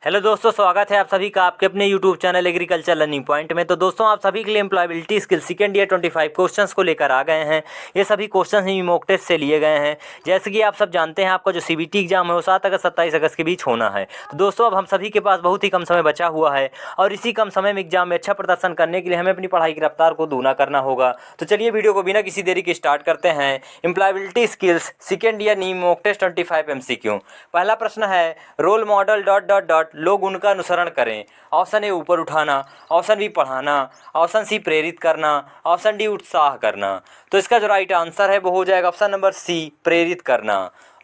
Hello दोस्तों, स्वागत है आप सभी का आपके अपने YouTube channel agriculture learning point में। तो दोस्तों, आप सभी के लिए employability skill second year 25 questions को लेकर आ गए हैं। ये सभी क्वेश्चंस ही मॉक टेस्ट से लिए गए हैं। जैसे कि आप सब जानते हैं, आपका जो सीबीटी एग्जाम है वो 7 अगस्त 27 अगस्त के बीच होना है। तो दोस्तों, अब हम सभी के पास बहुत ही कम समय बचा हुआ है और इसी कम समय में एग्जाम में अच्छा प्रदर्शन करने के लिए हमें अपनी पढ़ाई की रफ्तार को दूना करना होगा। तो चलिए वीडियो को बिना किसी देरी के स्टार्ट करते हैं। एम्प्लॉयबिलिटी स्किल्स सेकेंड ईयर नी मॉक टेस्ट 25 MCQ। पहला प्रश्न है, role model dot dot dot लोग उनका अनुसरण करें। ऑप्शन ए ऊपर उठाना, ऑप्शन बी पढ़ाना, ऑप्शन सी प्रेरित करना, ऑप्शन डी उत्साह करना। तो इसका जो राइट आंसर है वो हो जाएगा ऑप्शन नंबर सी, प्रेरित करना।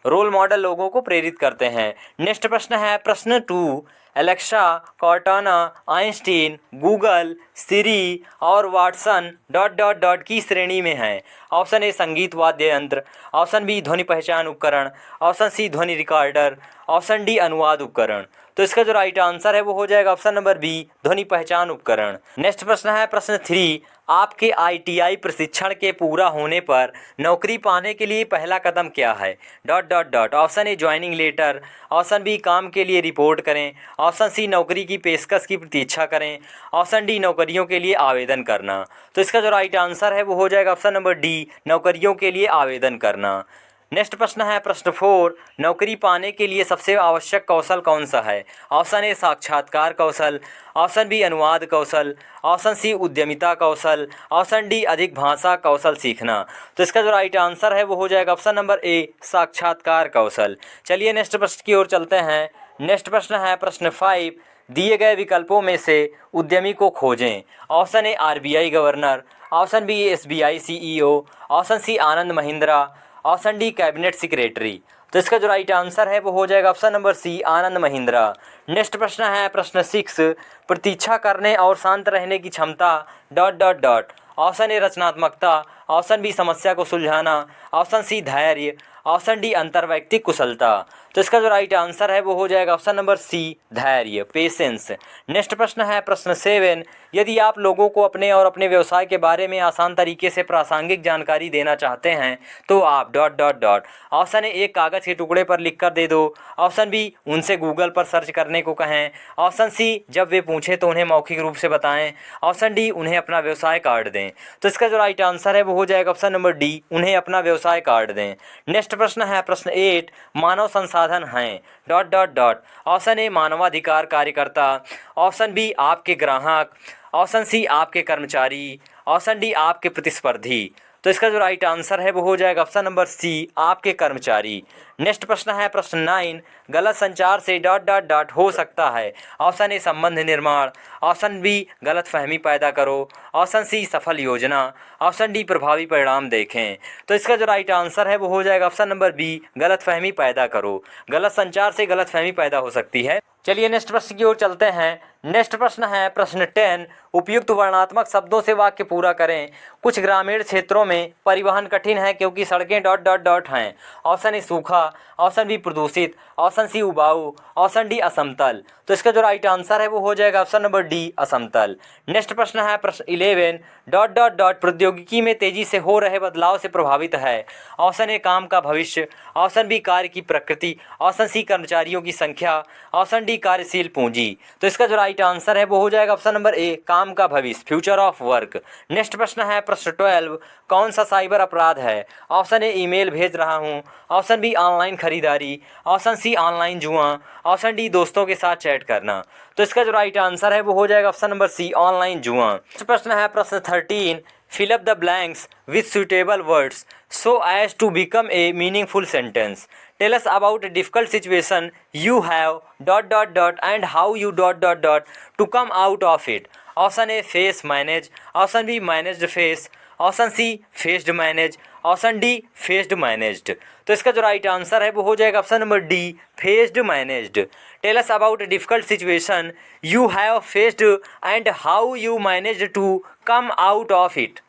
रोल मॉडल लोगों को प्रेरित करते हैं। नेक्स्ट प्रश्न है प्रश्न 2, एलेक्सा, कॉर्टाना, आइंस्टीन, गूगल, सिरी और वाटसन डॉट डॉट डॉट की श्रेणी में हैं। ऑप्शन ए संगीत वाद्य यंत्र, ऑप्शन बी ध्वनि पहचान उपकरण, ऑप्शन सी ध्वनि रिकॉर्डर, ऑप्शन डी अनुवाद उपकरण। तो इसका जो राइट आंसर है वो हो जाएगा ऑप्शन नंबर बी, ध्वनि पहचान उपकरण। नेक्स्ट प्रश्न है प्रश्न 3, आपके ITI प्रशिक्षण के पूरा होने पर नौकरी पाने के लिए पहला कदम क्या है? Dot dot dot. Option A joining letter, option B काम के लिए रिपोर्ट करें, ऑप्शन सी नौकरी की पेशकश की प्रतीक्षा करें, ऑप्शन डी नौकरियों के लिए आवेदन करना। तो इसका जो राइट आंसर है वो हो जाएगा ऑप्शन नंबर डी, नौकरियों के लिए आवेदन करना। नेक्स्ट प्रश्न है प्रश्न 4, नौकरी पाने के लिए सबसे आवश्यक कौशल कौन सा है? ऑप्शन ए साक्षात्कार कौशल, ऑप्शन बी अनुवाद कौशल, ऑप्शन सी उद्यमिता कौशल, ऑप्शन डी अधिक भाषा कौशल सीखना। तो इसका जो राइट आंसर है वो हो जाएगा ऑप्शन नंबर ए, साक्षात्कार कौशल। चलिए नेक्स्ट प्रश्न की ओर चलते हैं। नेक्स्ट प्रश्न है प्रश्न 5, दिए गए विकल्पों में से उद्यमी को खोजें। Option A RBI governor, option B SBI CEO, option C Anand Mahindra, option D cabinet secretary. तो इसका जो राइट आंसर है वो हो जाएगा option number C, Anand Mahindra. Next प्रश्न है प्रश्न 6, प्रतीक्षा करने और शांत रहने की क्षमता डॉट डॉट डॉट। ऑप्शन ए रचनात्मकता, ऑप्शन बी समस्या को सुलझाना, ऑप्शन सी धैर्य, ऑप्शन डी अंतर्वैयक्तिक कुशलता। तो इसका जो राइट आंसर है वो हो जाएगा ऑप्शन नंबर सी, धैर्य, पेशेंस। नेक्स्ट प्रश्न है प्रश्न 7, यदि आप लोगों को अपने और अपने व्यवसाय के बारे में आसान तरीके से प्रासंगिक जानकारी देना चाहते हैं तो आप डॉट डॉट डॉट। ऑप्शन ए एक कागज़ के टुकड़े पर लिख कर दे दो, ऑप्शन बी उनसे गूगल पर सर्च करने को कहें, ऑप्शन सी जब वे पूछें तो उन्हें मौखिक रूप से बताएं, ऑप्शन डी उन्हें अपना व्यवसाय कार्ड दें। तो इसका जो राइट आंसर है वो हो जाएगा ऑप्शन नंबर डी, उन्हें अपना व्यवसाय कार्ड दें। नेक्स्ट प्रश्न है प्रश्न 8, मानव संसाधन हैं डॉट डॉट डॉट। ऑप्शन ए मानवाधिकार कार्यकर्ता, ऑप्शन बी आपके ग्राहक, ऑप्शन सी आपके कर्मचारी, ऑप्शन डी आपके प्रतिस्पर्धी। तो इसका जो राइट आंसर है वो हो जाएगा ऑप्शन नंबर सी, आपके कर्मचारी। नेक्स्ट प्रश्न है प्रश्न 9, गलत संचार से डॉट डॉट डॉट हो सकता है। ऑप्शन ए संबंध निर्माण, ऑप्शन बी गलत फहमी पैदा करो, ऑप्शन सी सफल योजना, ऑप्शन डी प्रभावी परिणाम देखें। तो इसका जो राइट आंसर है वो हो जाएगा ऑप्शन नंबर बी, गलत फहमी पैदा करो। गलत संचार से गलत फहमी पैदा हो सकती है। चलिए नेक्स्ट प्रश्न की ओर चलते हैं। नेक्स्ट प्रश्न है प्रश्न 10, उपयुक्त वर्णात्मक शब्दों से वाक्य पूरा करें। कुछ ग्रामीण क्षेत्रों में परिवहन कठिन है क्योंकि सड़कें डॉट डॉट डॉट हैं। ऑप्शन ए सूखा, ऑप्शन बी प्रदूषित, ऑप्शन सी उबाऊ, ऑप्शन डी असमतल। तो इसका जो राइट आंसर है वो हो जाएगा ऑप्शन नंबर डी, असमतल। नेक्स्ट प्रश्न है प्रश्न 11, डॉट डॉट डॉट प्रौद्योगिकी में तेजी से हो रहे बदलाव से प्रभावित है। ऑप्शन ए काम का भविष्य, ऑप्शन बी कार्य की प्रकृति, ऑप्शन सी कर्मचारियों की संख्या, ऑप्शन डी कार्यशील पूंजी। तो इसका जो राइट आंसर है वो हो जाएगा ऑप्शन नंबर ए, काम का भविष्य, फ्यूचर ऑफ वर्क। नेक्स्ट प्रश्न है प्रश्न 12, कौन सा साइबर अपराध है? ऑप्शन ए ईमेल भेज रहा हूँ, ऑप्शन बी ऑनलाइन खरीदारी, ऑप्शन सी ऑनलाइन जुआ, ऑप्शन डी दोस्तों के साथ चैट करना। तो इसका जो राइट आंसर है वो हो जाएगा ऑप्शन नंबर सी, ऑनलाइन जुआ। नेक्स्ट प्रश्न है प्रश्न 13, fill up the blanks with suitable words so as to become a meaningful sentence. Tell us about a difficult situation you have dot dot dot and how you dot dot dot to come out of it. Option A face manage, option B managed face, option C faced manage, option D faced managed. तो इसका जो right answer है वो हो जाएगा option number D, faced managed. Tell us about difficult situation you have faced and how you managed to come out of it.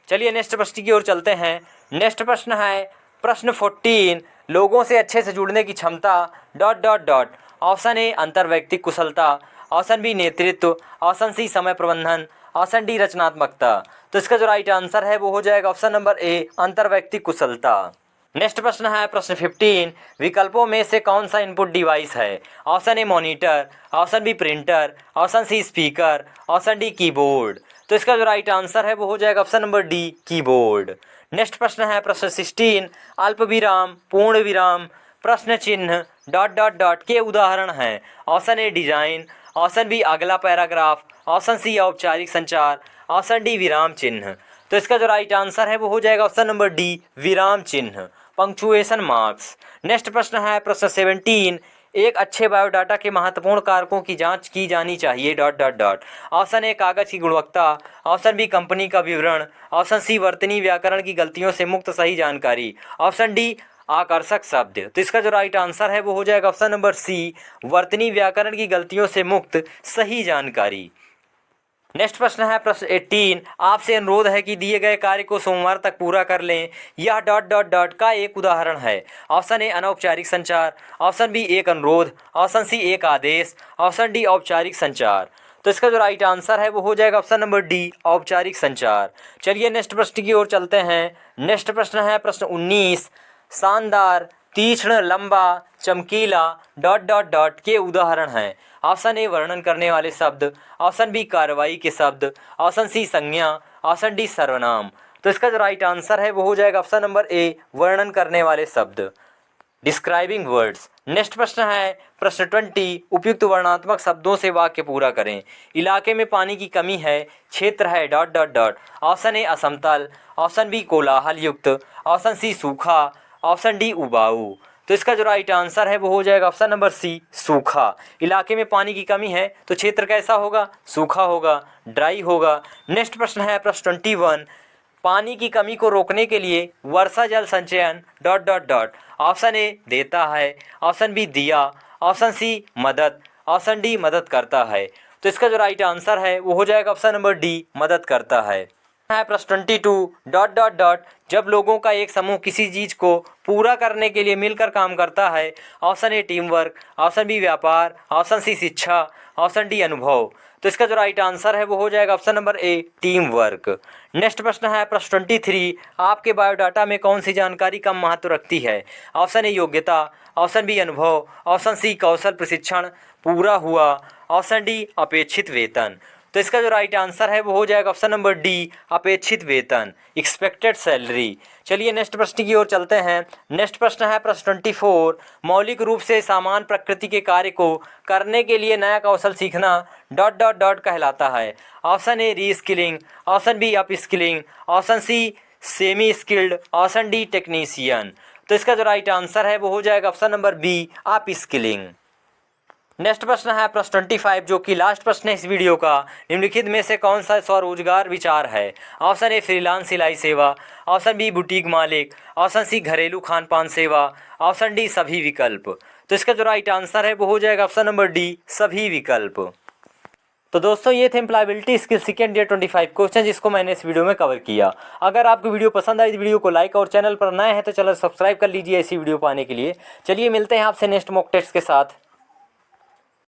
चलिए next प्रश्न की ओर चलते हैं। नेक्स्ट प्रश्न है प्रश्न 14, लोगों से अच्छे से जुड़ने की क्षमता dot dot dot. Option A अंतर्वैयक्तिक कुशलता, ऑप्शन बी नेतृत्व, ऑप्शन सी समय प्रबंधन, ऑप्शन डी रचनात्मकता। तो इसका जो राइट आंसर है वो हो जाएगा ऑप्शन नंबर ए, अंतर्वैयक्तिक कुशलता। नेक्स्ट प्रश्न है प्रश्न 15, विकल्पों में से कौन सा इनपुट डिवाइस है? Option A monitor, option B printer, option C speaker, option D keyboard. तो इसका जो राइट आंसर है वो हो जाएगा option number D keyboard. Next प्रश्न है प्रश्न 16, अल्प विराम, पूर्ण विराम, प्रश्न चिन्ह डॉट डॉट डॉट के उदाहरण हैं? Option A design, option B अगला पैराग्राफ, ऑप्शन सी औपचारिक संचार, ऑप्शन डी विराम चिन्ह। तो इसका जो राइट आंसर है वो हो जाएगा ऑप्शन नंबर डी विराम चिन्ह, पंक्चुएशन मार्क्स। नेक्स्ट प्रश्न है प्रश्न 17, एक अच्छे बायोडाटा के महत्वपूर्ण कारकों की जांच की जानी चाहिए डॉट डॉट डॉट। ऑप्शन ए कागज की गुणवत्ता, ऑप्शन बी कंपनी का विवरण, ऑप्शन सी वर्तनी व्याकरण की गलतियों से मुक्त सही जानकारी, ऑप्शन डी आकर्षक शब्द। तो इसका जो राइट आंसर है वो हो जाएगा ऑप्शन नंबर सी वर्तनी व्याकरण की गलतियों से मुक्त सही जानकारी। नेक्स्ट प्रश्न है प्रश्न 18, आपसे अनुरोध है कि दिए गए कार्य को सोमवार तक पूरा कर लें। यह डॉट डॉट डॉट का एक उदाहरण है। ऑप्शन ए अनौपचारिक संचार, ऑप्शन बी एक अनुरोध, ऑप्शन सी एक आदेश, ऑप्शन डी औपचारिक संचार। तो इसका जो राइट आंसर है वो हो जाएगा ऑप्शन नंबर डी औपचारिक संचार। चलिए नेक्स्ट प्रश्न की ओर चलते हैं। नेक्स्ट प्रश्न है प्रश्न 19, शानदार, तीक्ष्ण, लंबा, चमकीला डॉट डॉट डॉट के उदाहरण हैं? ऑप्शन ए वर्णन करने वाले शब्द, ऑप्शन बी कार्रवाई के शब्द, ऑप्शन सी संज्ञा, ऑप्शन डी सर्वनाम। तो इसका जो राइट आंसर है वो हो जाएगा ऑप्शन नंबर ए वर्णन करने वाले शब्द, डिस्क्राइबिंग वर्ड्स। नेक्स्ट प्रश्न है प्रश्न 20, उपयुक्त वर्णात्मक शब्दों से वाक्य पूरा करें। इलाके में पानी की कमी है, क्षेत्र है dot dot dot. Option A असमतल, ऑप्शन बी कोलाहल युक्त, ऑप्शन सी सूखा, ऑप्शन डी उबाऊ। तो इसका जो राइट आंसर है वो हो जाएगा ऑप्शन नंबर सी सूखा। इलाके में पानी की कमी है तो क्षेत्र कैसा होगा? सूखा होगा, ड्राई होगा। नेक्स्ट प्रश्न है प्रश्न 21, पानी की कमी को रोकने के लिए वर्षा जल संचयन डॉट डॉट डॉट। ऑप्शन ए देता है, ऑप्शन बी दिया, ऑप्शन सी मदद, ऑप्शन डी मदद करता है। तो इसका जो राइट आंसर है वो हो जाएगा ऑप्शन नंबर डी मदद करता है प्रश्न 22 डॉट डॉट डॉट, जब लोगों का एक समूह किसी चीज़ को पूरा करने के लिए मिलकर काम करता है। Option A team work, option B व्यापार, ऑप्शन सी शिक्षा, ऑप्शन डी अनुभव। तो इसका जो राइट आंसर है वो हो जाएगा option number A team work. Next प्रश्न है प्रश्न 23, आपके बायोडाटा में कौन सी जानकारी कम महत्व रखती है? ऑप्शन ए योग्यता, ऑप्शन बी अनुभव, ऑप्शन सी कौशल प्रशिक्षण पूरा हुआ, ऑप्शन डी अपेक्षित वेतन। तो इसका जो राइट आंसर है वो हो जाएगा ऑप्शन नंबर डी अपेक्षित वेतन, एक्सपेक्टेड सैलरी। चलिए नेक्स्ट प्रश्न की ओर चलते हैं। नेक्स्ट प्रश्न है प्रश्न 24, मौलिक रूप से समान प्रकृति के कार्य को करने के लिए नया कौशल सीखना डॉट डॉट डॉट कहलाता है। Option A reskilling, option B upskilling, option C semi skilled, option D technician. तो इसका जो राइट आंसर है वो हो जाएगा option number B upskilling. Next प्रश्न है प्रश्न 25, जो कि लास्ट प्रश्न है इस वीडियो का। निम्नलिखित में से कौन सा स्वरोजगार विचार है? ऑप्शन ए फ्रीलांस सिलाई सेवा, ऑप्शन बी बुटीक मालिक, ऑप्शन सी घरेलू खान पान सेवा, ऑप्शन डी सभी विकल्प। तो इसका जो राइट आंसर है वो हो जाएगा ऑप्शन नंबर डी सभी विकल्प। तो दोस्तों ये थे employability skill second year 25 question जिसको मैंने इस वीडियो में कवर किया। अगर आपको वीडियो पसंद आई तो वीडियो को लाइक और चैनल पर नए हैं तो चैनल सब्सक्राइब कर लीजिए ऐसी वीडियो पाने के लिए। चलिए मिलते हैं आपसे नेक्स्ट मॉक टेस्ट के साथ।